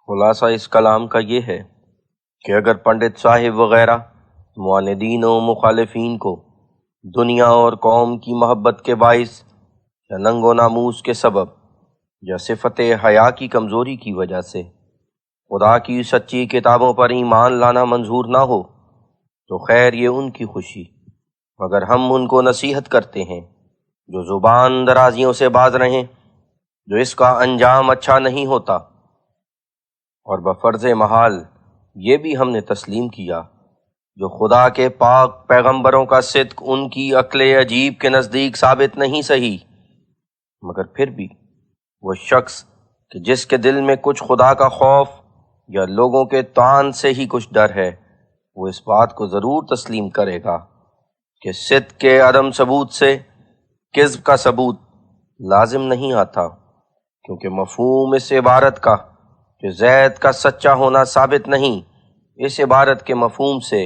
خلاصہ اس کلام کا یہ ہے کہ اگر پنڈت صاحب وغیرہ معاندین و مخالفین کو دنیا اور قوم کی محبت کے باعث یا ننگ و ناموس کے سبب یا صفت حیا کی کمزوری کی وجہ سے خدا کی سچی کتابوں پر ایمان لانا منظور نہ ہو تو خیر یہ ان کی خوشی، مگر ہم ان کو نصیحت کرتے ہیں جو زبان درازیوں سے باز رہیں، جو اس کا انجام اچھا نہیں ہوتا، اور بفرض محال یہ بھی ہم نے تسلیم کیا جو خدا کے پاک پیغمبروں کا صدق ان کی عقل عجیب کے نزدیک ثابت نہیں صحیح، مگر پھر بھی وہ شخص کہ جس کے دل میں کچھ خدا کا خوف یا لوگوں کے طعن سے ہی کچھ ڈر ہے، وہ اس بات کو ضرور تسلیم کرے گا کہ صدق کے عدم ثبوت سے کذب کا ثبوت لازم نہیں آتا، کیونکہ مفہوم اس عبارت کا کہ زید کا سچا ہونا ثابت نہیں، اس عبارت کے مفہوم سے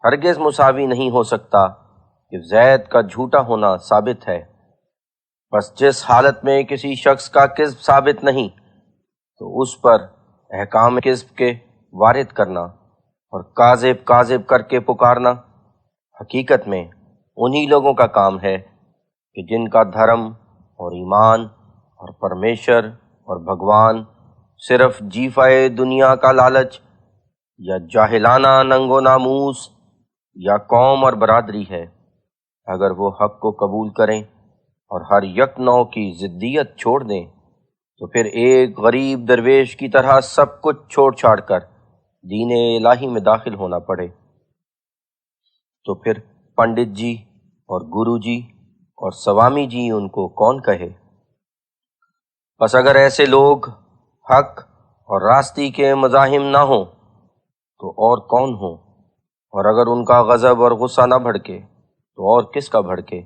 ہرگز مساوی نہیں ہو سکتا کہ زید کا جھوٹا ہونا ثابت ہے۔ بس جس حالت میں کسی شخص کا کذب ثابت نہیں تو اس پر احکام کذب کے وارد کرنا اور کاذب کاذب کر کے پکارنا حقیقت میں انہی لوگوں کا کام ہے کہ جن کا دھرم اور ایمان اور پرمیشر اور بھگوان صرف جیفائے دنیا کا لالچ یا جاہلانہ ننگ و ناموس یا قوم اور برادری ہے۔ اگر وہ حق کو قبول کریں اور ہر یک نوع کی ضدیت چھوڑ دیں تو پھر ایک غریب درویش کی طرح سب کچھ چھوڑ چھاڑ کر دین الہی میں داخل ہونا پڑے، تو پھر پنڈت جی اور گرو جی اور سوامی جی ان کو کون کہے؟ بس اگر ایسے لوگ حق اور راستی کے مزاحم نہ ہوں تو اور کون ہوں، اور اگر ان کا غضب اور غصہ نہ بھڑکے تو اور کس کا بھڑکے؟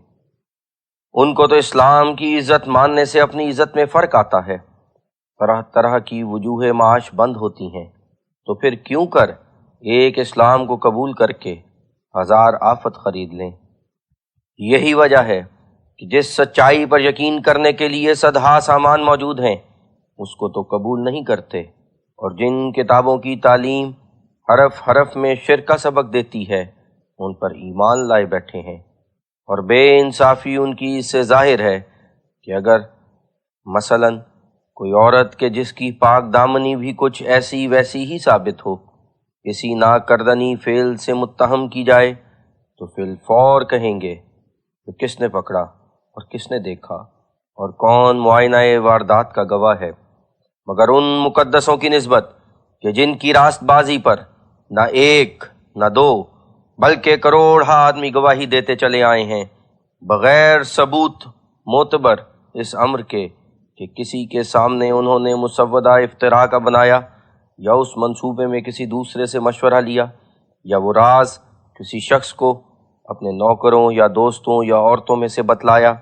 ان کو تو اسلام کی عزت ماننے سے اپنی عزت میں فرق آتا ہے، طرح طرح کی وجوہ معاش بند ہوتی ہیں، تو پھر کیوں کر ایک اسلام کو قبول کر کے ہزار آفت خرید لیں۔ یہی وجہ ہے کہ جس سچائی پر یقین کرنے کے لیے صدہا سامان موجود ہیں اس کو تو قبول نہیں کرتے، اور جن کتابوں کی تعلیم حرف حرف میں شرک کا سبق دیتی ہے ان پر ایمان لائے بیٹھے ہیں، اور بے انصافی ان کی اس سے ظاہر ہے کہ اگر مثلاً کوئی عورت کہ جس کی پاک دامنی بھی کچھ ایسی ویسی ہی ثابت ہو کسی ناکردنی فعل سے متہم کی جائے تو فی الفور کہیں گے کہ کس نے پکڑا اور کس نے دیکھا اور کون معائنہ واردات کا گواہ ہے، مگر ان مقدسوں کی نسبت کہ جن کی راست بازی پر نہ ایک نہ دو بلکہ کروڑ آدمی گواہی دیتے چلے آئے ہیں بغیر ثبوت معتبر اس امر کے کہ کسی کے سامنے انہوں نے مسودہ افتراء کا بنایا یا اس منصوبے میں کسی دوسرے سے مشورہ لیا یا وہ راز کسی شخص کو اپنے نوکروں یا دوستوں یا عورتوں میں سے بتلایا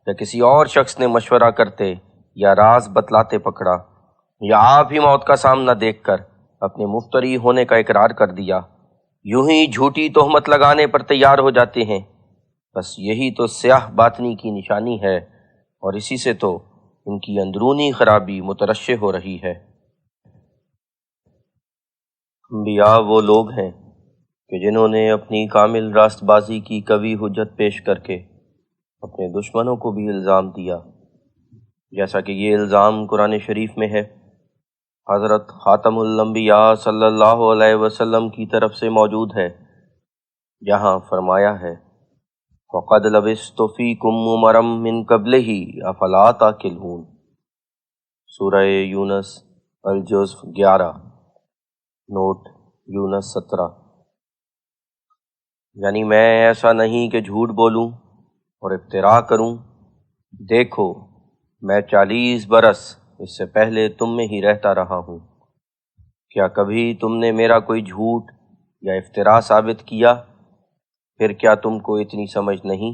یا کسی اور شخص نے مشورہ کرتے یا راز بتلاتے پکڑا یا آپ ہی موت کا سامنا دیکھ کر اپنے مفتری ہونے کا اقرار کر دیا، یوں ہی جھوٹی تہمت لگانے پر تیار ہو جاتے ہیں۔ بس یہی تو سیاہ باطنی کی نشانی ہے، اور اسی سے تو ان کی اندرونی خرابی مترشح ہو رہی ہے۔ انبیاء وہ لوگ ہیں کہ جنہوں نے اپنی کامل راست بازی کی قوی حجت پیش کر کے اپنے دشمنوں کو بھی الزام دیا، جیسا کہ یہ الزام قرآن شریف میں ہے۔ حضرت خاتم الانبیاء صلی اللہ علیہ وسلم کی طرف سے موجود ہے، جہاں فرمایا ہے فَقَدْ لَبِثْتُ فِيكُمْ عُمَرًا مِّن قَبْلِهِ أَفَلَا تَعْقِلُونَ، سورہ یونس الجزء 11 نوٹ یونس 17۔ یعنی میں ایسا نہیں کہ جھوٹ بولوں اور افتراء کروں، دیکھو میں 40 برس اس سے پہلے تم میں ہی رہتا رہا ہوں، کیا کبھی تم نے میرا کوئی جھوٹ یا افتراء ثابت کیا؟ پھر کیا تم کو اتنی سمجھ نہیں؟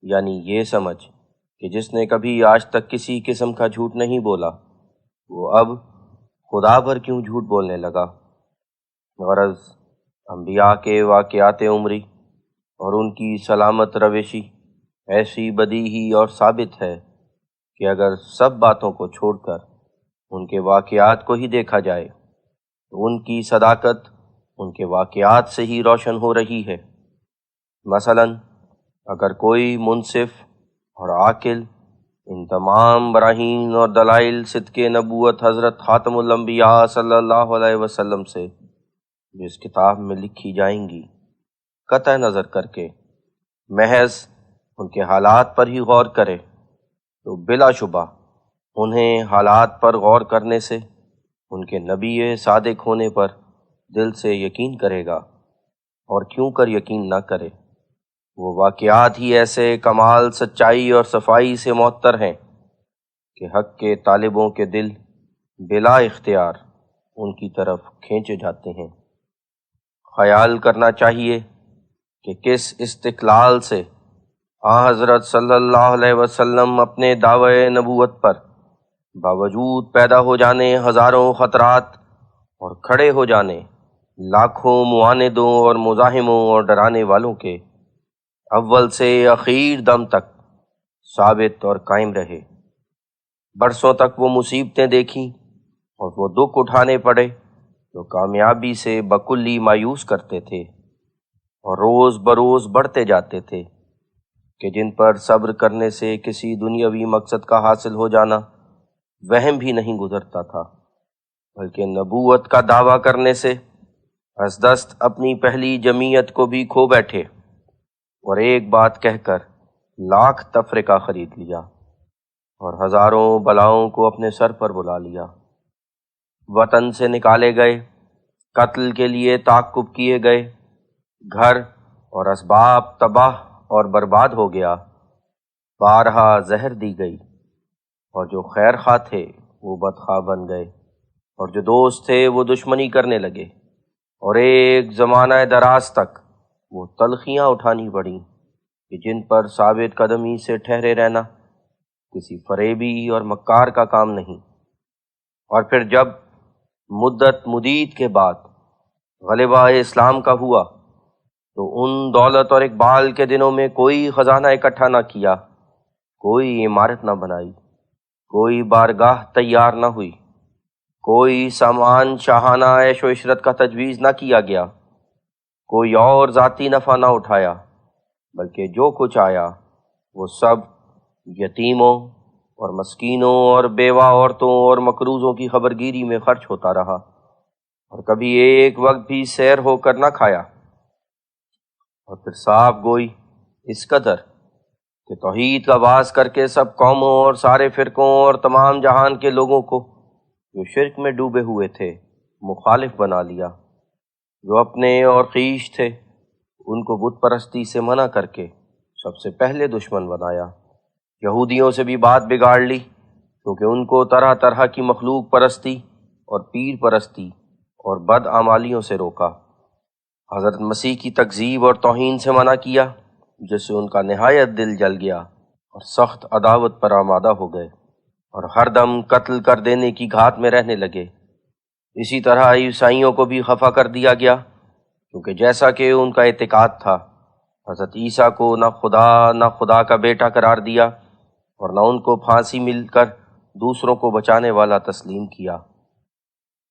یعنی یہ سمجھ کہ جس نے کبھی آج تک کسی قسم کا جھوٹ نہیں بولا وہ اب خدا پر کیوں جھوٹ بولنے لگا؟ غرض انبیاء کے واقعات عمری اور ان کی سلامت روشی ایسی بدیہی اور ثابت ہے کہ اگر سب باتوں کو چھوڑ کر ان کے واقعات کو ہی دیکھا جائے تو ان کی صداقت ان کے واقعات سے ہی روشن ہو رہی ہے۔ مثلا اگر کوئی منصف اور عاقل ان تمام براہین اور دلائل صدق نبوت حضرت خاتم الانبیاء صلی اللہ علیہ وسلم سے جو اس کتاب میں لکھی جائیں گی قطع نظر کر کے محض ان کے حالات پر ہی غور کرے تو بلا شبہ انہیں حالات پر غور کرنے سے ان کے نبی صادق ہونے پر دل سے یقین کرے گا، اور کیوں کر یقین نہ کرے، وہ واقعات ہی ایسے کمال سچائی اور صفائی سے معطر ہیں کہ حق کے طالبوں کے دل بلا اختیار ان کی طرف کھینچے جاتے ہیں۔ خیال کرنا چاہیے کہ کس استقلال سے حضرت صلی اللہ علیہ وسلم اپنے دعوی نبوت پر باوجود پیدا ہو جانے ہزاروں خطرات اور کھڑے ہو جانے لاکھوں معاندوں اور مزاحموں اور ڈرانے والوں کے اول سے اخیر دم تک ثابت اور قائم رہے۔ برسوں تک وہ مصیبتیں دیکھیں اور وہ دکھ اٹھانے پڑے جو کامیابی سے بکلی مایوس کرتے تھے اور روز بروز بڑھتے جاتے تھے، کہ جن پر صبر کرنے سے کسی دنیاوی مقصد کا حاصل ہو جانا وہم بھی نہیں گزرتا تھا، بلکہ نبوت کا دعویٰ کرنے سے از دست اپنی پہلی جمعیت کو بھی کھو بیٹھے اور ایک بات کہہ کر لاکھ تفرقہ خرید لیا اور ہزاروں بلاؤں کو اپنے سر پر بلا لیا۔ وطن سے نکالے گئے، قتل کے لیے تعقب کیے گئے، گھر اور اسباب تباہ اور برباد ہو گیا، بارہا زہر دی گئی، اور جو خیر خواہ تھے وہ بدخواہ بن گئے، اور جو دوست تھے وہ دشمنی کرنے لگے، اور ایک زمانہ دراز تک وہ تلخیاں اٹھانی پڑیں کہ جن پر ثابت قدمی سے ٹھہرے رہنا کسی فریبی اور مکار کا کام نہیں۔ اور پھر جب مدت مدید کے بعد غلبہ اسلام کا ہوا تو ان دولت اور اقبال کے دنوں میں کوئی خزانہ اکٹھا نہ کیا، کوئی عمارت نہ بنائی، کوئی بارگاہ تیار نہ ہوئی، کوئی سامان شاہانہ عیش و عشرت کا تجویز نہ کیا گیا، کوئی اور ذاتی نفع نہ اٹھایا، بلکہ جو کچھ آیا وہ سب یتیموں اور مسکینوں اور بیوہ عورتوں اور مقروضوں کی خبرگیری میں خرچ ہوتا رہا، اور کبھی ایک وقت بھی سیر ہو کر نہ کھایا۔ اور پھر صاف گوئی اس قدر کہ توحید کا باعث کر کے سب قوموں اور سارے فرقوں اور تمام جہان کے لوگوں کو جو شرک میں ڈوبے ہوئے تھے مخالف بنا لیا، جو اپنے اور خویش تھے ان کو بت پرستی سے منع کر کے سب سے پہلے دشمن بنایا۔ یہودیوں سے بھی بات بگاڑ لی، کیونکہ ان کو طرح طرح کی مخلوق پرستی اور پیر پرستی اور بد اعمالیوں سے روکا۔ حضرت مسیح کی تکذیب اور توہین سے منع کیا، جس سے ان کا نہایت دل جل گیا اور سخت عداوت پر آمادہ ہو گئے اور ہر دم قتل کر دینے کی گھات میں رہنے لگے۔ اسی طرح عیسائیوں کو بھی خفا کر دیا گیا، کیونکہ جیسا کہ ان کا اعتقاد تھا حضرت عیسیٰ کو نہ خدا کا بیٹا قرار دیا، اور نہ ان کو پھانسی مل کر دوسروں کو بچانے والا تسلیم کیا۔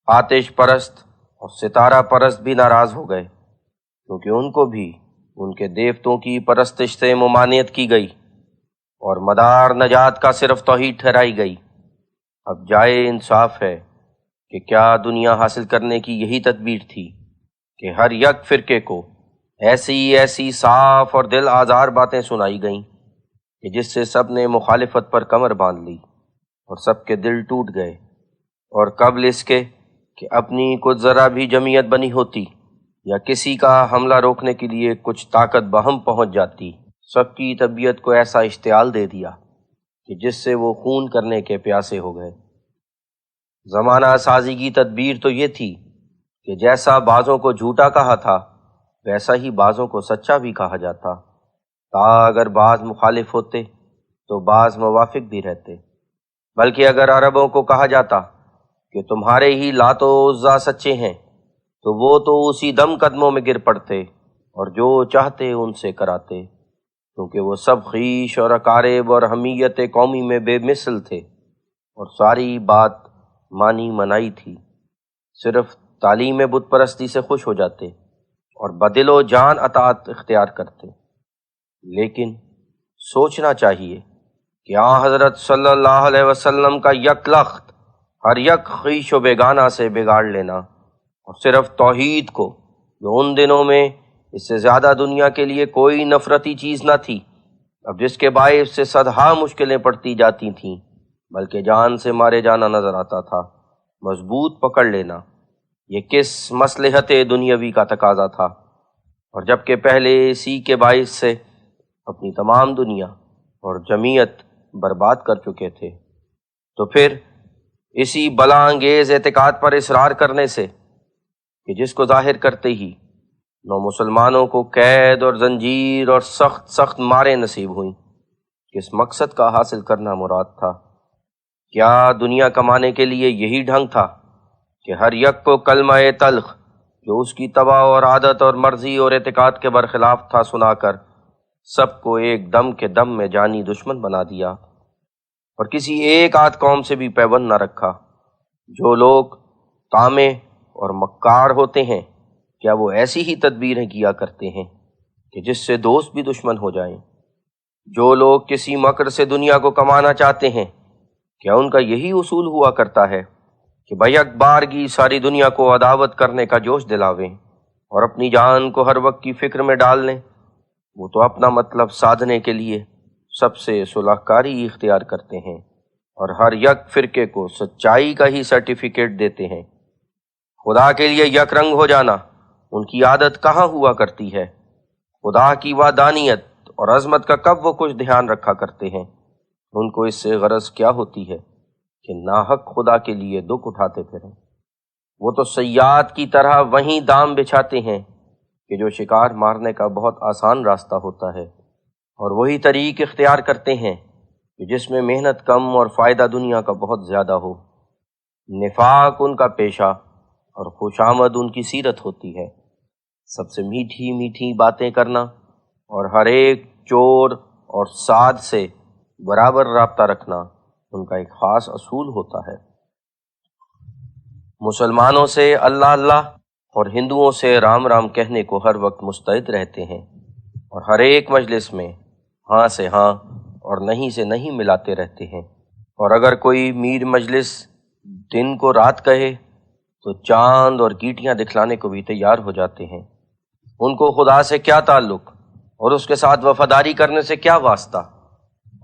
آتش پرست اور ستارہ پرست بھی ناراض ہو گئے، کیونکہ ان کو بھی ان کے دیوتوں کی پرستش سے ممانعت کی گئی اور مدار نجات کا صرف توحید ٹھہرائی گئی۔ اب جائے انصاف ہے کہ کیا دنیا حاصل کرنے کی یہی تدبیر تھی کہ ہر یک فرقے کو ایسی صاف اور دل آزار باتیں سنائی گئیں کہ جس سے سب نے مخالفت پر کمر باندھ لی اور سب کے دل ٹوٹ گئے، اور قبل اس کے کہ اپنی کچھ ذرا بھی جمعیت بنی ہوتی یا کسی کا حملہ روکنے کے لیے کچھ طاقت بہم پہنچ جاتی، سب کی طبیعت کو ایسا اشتعال دے دیا کہ جس سے وہ خون کرنے کے پیاسے ہو گئے۔ زمانہ سازی کی تدبیر تو یہ تھی کہ جیسا بعضوں کو جھوٹا کہا تھا ویسا ہی بعضوں کو سچا بھی کہا جاتا، تا اگر بعض مخالف ہوتے تو بعض موافق بھی رہتے۔ بلکہ اگر عربوں کو کہا جاتا کہ تمہارے ہی لات و عزیٰ سچے ہیں تو وہ تو اسی دم قدموں میں گر پڑتے اور جو چاہتے ان سے کراتے، کیونکہ وہ سب خویش اور اقارب اور حمیت قومی میں بے مثل تھے، اور ساری بات مانی منائی تھی، صرف تعلیم بت پرستی سے خوش ہو جاتے اور بدل و جان اطاعت اختیار کرتے۔ لیکن سوچنا چاہیے کہ حضرت صلی اللہ علیہ وسلم کا یک لخت ہر یک خویش و بیگانہ سے بگاڑ لینا، اور صرف توحید کو، جو ان دنوں میں اس سے زیادہ دنیا کے لیے کوئی نفرتی چیز نہ تھی، اب جس کے باعث سے صدہا مشکلیں پڑتی جاتی تھیں بلکہ جان سے مارے جانا نظر آتا تھا، مضبوط پکڑ لینا، یہ کس مصلحت دنیاوی کا تقاضا تھا؟ اور جبکہ پہلے اسی کے باعث سے اپنی تمام دنیا اور جمعیت برباد کر چکے تھے، تو پھر اسی بلا انگیز اعتقاد پر اصرار کرنے سے کہ جس کو ظاہر کرتے ہی نو مسلمانوں کو قید اور زنجیر اور سخت سخت مارے نصیب ہوئیں، کس مقصد کا حاصل کرنا مراد تھا؟ کیا دنیا کمانے کے لیے یہی ڈھنگ تھا کہ ہر یک کو کلمہ تلخ جو اس کی طبع اور عادت اور مرضی اور اعتقاد کے برخلاف تھا سنا کر سب کو ایک دم کے دم میں جانی دشمن بنا دیا، اور کسی ایک آدھ قوم سے بھی پیوند نہ رکھا؟ جو لوگ طامع اور مکار ہوتے ہیں، کیا وہ ایسی ہی تدبیریں کیا کرتے ہیں کہ جس سے دوست بھی دشمن ہو جائیں؟ جو لوگ کسی مکر سے دنیا کو کمانا چاہتے ہیں، کیا ان کا یہی اصول ہوا کرتا ہے کہ بیک بارگی ساری دنیا کو عداوت کرنے کا جوش دلاویں اور اپنی جان کو ہر وقت کی فکر میں ڈال لیں؟ وہ تو اپنا مطلب سادھنے کے لیے سب سے صلح کاری اختیار کرتے ہیں اور ہر یک فرقے کو سچائی کا ہی سرٹیفکیٹ دیتے ہیں۔ خدا کے لیے یک رنگ ہو جانا ان کی عادت کہاں ہوا کرتی ہے؟ خدا کی وحدانیت اور عظمت کا کب وہ کچھ دھیان رکھا کرتے ہیں؟ ان کو اس سے غرض کیا ہوتی ہے کہ ناحق خدا کے لیے دکھ اٹھاتے پھریں؟ وہ تو صیاد کی طرح وہیں دام بچھاتے ہیں کہ جو شکار مارنے کا بہت آسان راستہ ہوتا ہے، اور وہی طریق اختیار کرتے ہیں کہ جس میں محنت کم اور فائدہ دنیا کا بہت زیادہ ہو۔ نفاق ان کا پیشہ اور خوشامد ان کی سیرت ہوتی ہے، سب سے میٹھی میٹھی باتیں کرنا اور ہر ایک چور اور سعد سے برابر رابطہ رکھنا ان کا ایک خاص اصول ہوتا ہے۔ مسلمانوں سے اللہ اللہ اور ہندوؤں سے رام رام کہنے کو ہر وقت مستعد رہتے ہیں، اور ہر ایک مجلس میں ہاں سے ہاں اور نہیں سے نہیں ملاتے رہتے ہیں، اور اگر کوئی میر مجلس دن کو رات کہے تو چاند اور گیٹیاں دکھلانے کو بھی تیار ہو جاتے ہیں۔ ان کو خدا سے کیا تعلق اور اس کے ساتھ وفاداری کرنے سے کیا واسطہ؟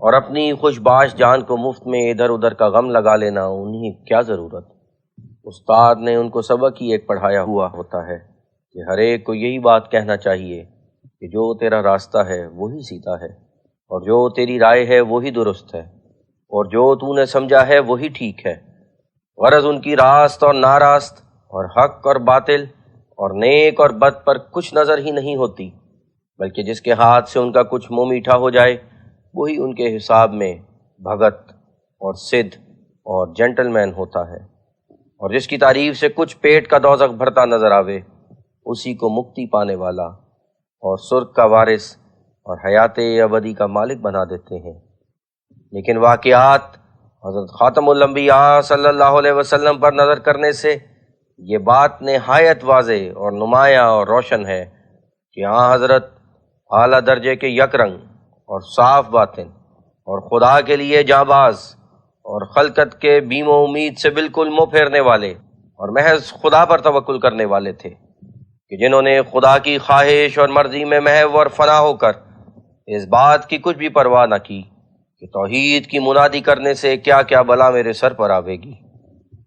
اور اپنی خوش باش جان کو مفت میں ادھر ادھر کا غم لگا لینا انہیں کیا ضرورت؟ استاد نے ان کو سبق ہی ایک پڑھایا ہوا ہوتا ہے کہ ہر ایک کو یہی بات کہنا چاہیے کہ جو تیرا راستہ ہے وہی سیدھا ہے، اور جو تیری رائے ہے وہی درست ہے، اور جو تو نے سمجھا ہے وہی ٹھیک ہے۔ غرض ان کی راست اور ناراست اور حق اور باطل اور نیک اور بد پر کچھ نظر ہی نہیں ہوتی، بلکہ جس کے ہاتھ سے ان کا کچھ منہ میٹھا ہو جائے وہی ان کے حساب میں بھگت اور سدھ اور جینٹل مین ہوتا ہے، اور جس کی تعریف سے کچھ پیٹ کا دوزخ بھرتا نظر آوے اسی کو مکتی پانے والا اور سرگ کا وارث اور حیات ابدی کا مالک بنا دیتے ہیں۔ لیکن واقعات حضرت خاتم الانبیاء صلی اللہ علیہ وسلم پر نظر کرنے سے یہ بات نہایت واضح اور نمایاں اور روشن ہے کہ حضرت اعلیٰ درجے کے یک رنگ اور صاف باطن اور خدا کے لیے جانباز اور خلقت کے بیم و امید سے بالکل منہ پھیرنے والے اور محض خدا پر توکل کرنے والے تھے، کہ جنہوں نے خدا کی خواہش اور مرضی میں محو اور فنا ہو کر اس بات کی کچھ بھی پرواہ نہ کی کہ توحید کی منادی کرنے سے کیا کیا بلا میرے سر پر آوے گی،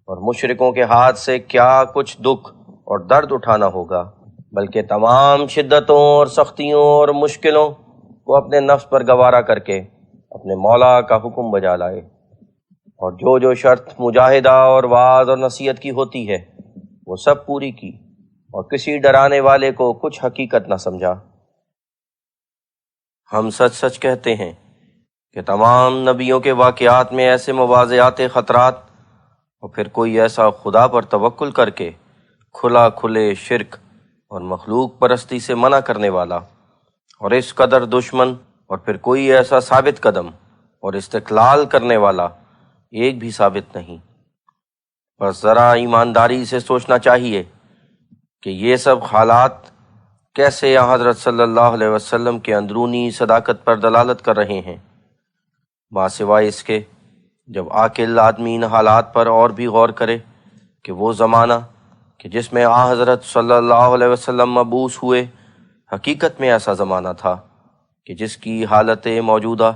اور مشرکوں کے ہاتھ سے کیا کچھ دکھ اور درد اٹھانا ہوگا، بلکہ تمام شدتوں اور سختیوں اور مشکلوں کو اپنے نفس پر گوارا کر کے اپنے مولا کا حکم بجا لائے، اور جو شرط مجاہدہ اور وعظ اور نصیحت کی ہوتی ہے وہ سب پوری کی، اور کسی ڈرانے والے کو کچھ حقیقت نہ سمجھا۔ ہم سچ سچ کہتے ہیں کہ تمام نبیوں کے واقعات میں ایسے مواضعات خطرات اور پھر کوئی ایسا خدا پر توکل کر کے کھلا کھلے شرک اور مخلوق پرستی سے منع کرنے والا اور اس قدر دشمن، اور پھر کوئی ایسا ثابت قدم اور استقلال کرنے والا ایک بھی ثابت نہیں۔ بس ذرا ایمانداری سے سوچنا چاہیے کہ یہ سب حالات کیسے حضرت صلی اللہ علیہ وسلم کے اندرونی صداقت پر دلالت کر رہے ہیں، ماں سوائے اس کے جب عاقل آدمی ان حالات پر اور بھی غور کرے کہ وہ زمانہ کہ جس میں حضرت صلی اللہ علیہ وسلم مبعوث ہوئے حقیقت میں ایسا زمانہ تھا کہ جس کی حالت موجودہ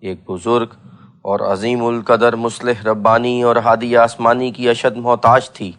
ایک بزرگ اور عظیم القدر مصلح ربانی اور ہادی آسمانی کی اشد محتاج تھی،